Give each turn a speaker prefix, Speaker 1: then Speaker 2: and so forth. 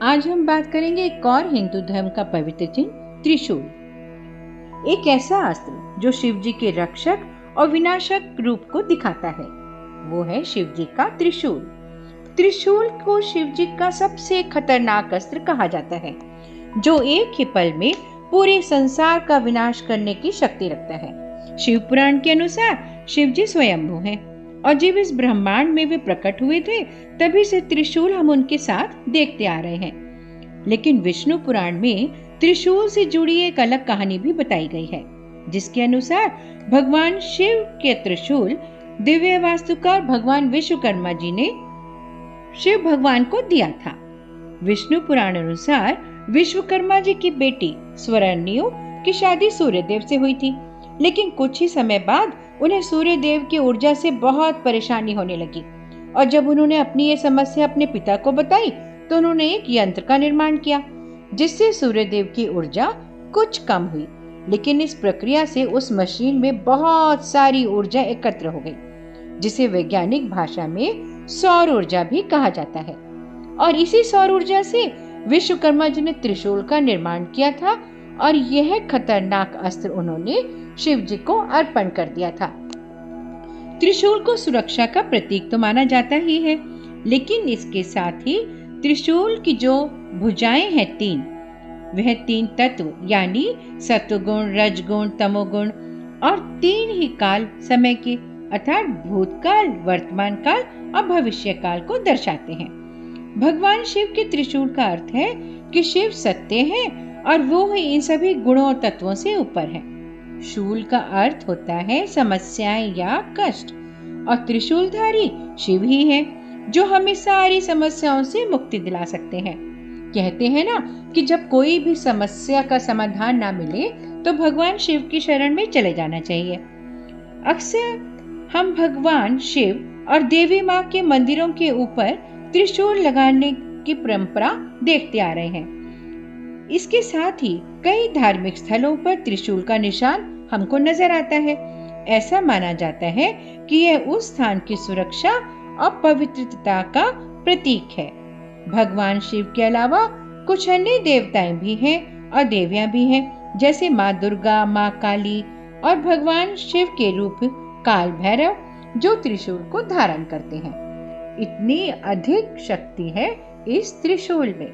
Speaker 1: आज हम बात करेंगे एक और हिंदू धर्म का पवित्र चिन्ह त्रिशूल। एक ऐसा अस्त्र जो शिव जी के रक्षक और विनाशक रूप को दिखाता है, वो है शिव जी का त्रिशूल। त्रिशूल को शिव जी का सबसे खतरनाक अस्त्र कहा जाता है, जो एक ही पल में पूरे संसार का विनाश करने की शक्ति रखता है। शिव पुराण के अनुसार शिव जी स्वयंभू हैं और जब इस ब्रह्मांड में वे प्रकट हुए थे तभी से त्रिशूल हम उनके साथ देखते आ रहे हैं। लेकिन विष्णु पुराण में त्रिशूल से जुड़ी एक अलग कहानी भी बताई गई है, जिसके अनुसार भगवान शिव के त्रिशूल दिव्य वास्तुकार भगवान विश्वकर्मा जी ने शिव भगवान को दिया था। विष्णु पुराण अनुसार विश्वकर्मा जी की बेटी स्वरन्यु की शादी सूर्यदेव से हुई थी, लेकिन कुछ ही समय बाद उन्हें सूर्यदेव की ऊर्जा से बहुत परेशानी होने लगी और जब उन्होंने अपनी ये समस्या अपने पिता को बताई तो उन्होंने एक यंत्र का निर्माण किया, जिससे सूर्यदेव की ऊर्जा कुछ कम हुई। लेकिन इस प्रक्रिया से उस मशीन में बहुत सारी ऊर्जा एकत्र हो गई, जिसे वैज्ञानिक भाषा में सौर ऊर्जा भी कहा जाता है। और इसी सौर ऊर्जा से विश्वकर्मा जी ने त्रिशूल का निर्माण किया था और यह खतरनाक अस्त्र उन्होंने शिव जी को अर्पण कर दिया था। त्रिशूल को सुरक्षा का प्रतीक तो माना जाता ही है, लेकिन इसके साथ ही त्रिशूल की जो भुजाएं हैं तीन, वह तीन तत्व यानी सत्वगुण, रजगुण, तमोगुण और तीन ही काल समय के अर्थात भूतकाल, वर्तमान काल और भविष्य काल को दर्शाते हैं। भगवान शिव के त्रिशूल का अर्थ है कि शिव सत्य है और वो ही इन सभी गुणों और तत्वों से ऊपर है। शूल का अर्थ होता है समस्याएं या कष्ट और त्रिशूलधारी शिव ही है, जो हमें सारी समस्याओं से मुक्ति दिला सकते हैं। कहते हैं ना कि जब कोई भी समस्या का समाधान ना मिले तो भगवान शिव की शरण में चले जाना चाहिए। अक्सर हम भगवान शिव और देवी माँ के मंदिरों के ऊपर त्रिशूल लगाने की परंपरा देखते आ रहे हैं। इसके साथ ही कई धार्मिक स्थलों पर त्रिशूल का निशान हमको नजर आता है। ऐसा माना जाता है कि यह उस स्थान की सुरक्षा और पवित्रता का प्रतीक है। भगवान शिव के अलावा कुछ अन्य देवताएं भी हैं और देवियां भी हैं, जैसे माँ दुर्गा, माँ काली और भगवान शिव के रूप काल भैरव, जो त्रिशूल को धारण करते हैं। इतनी अधिक शक्ति है इस त्रिशूल में।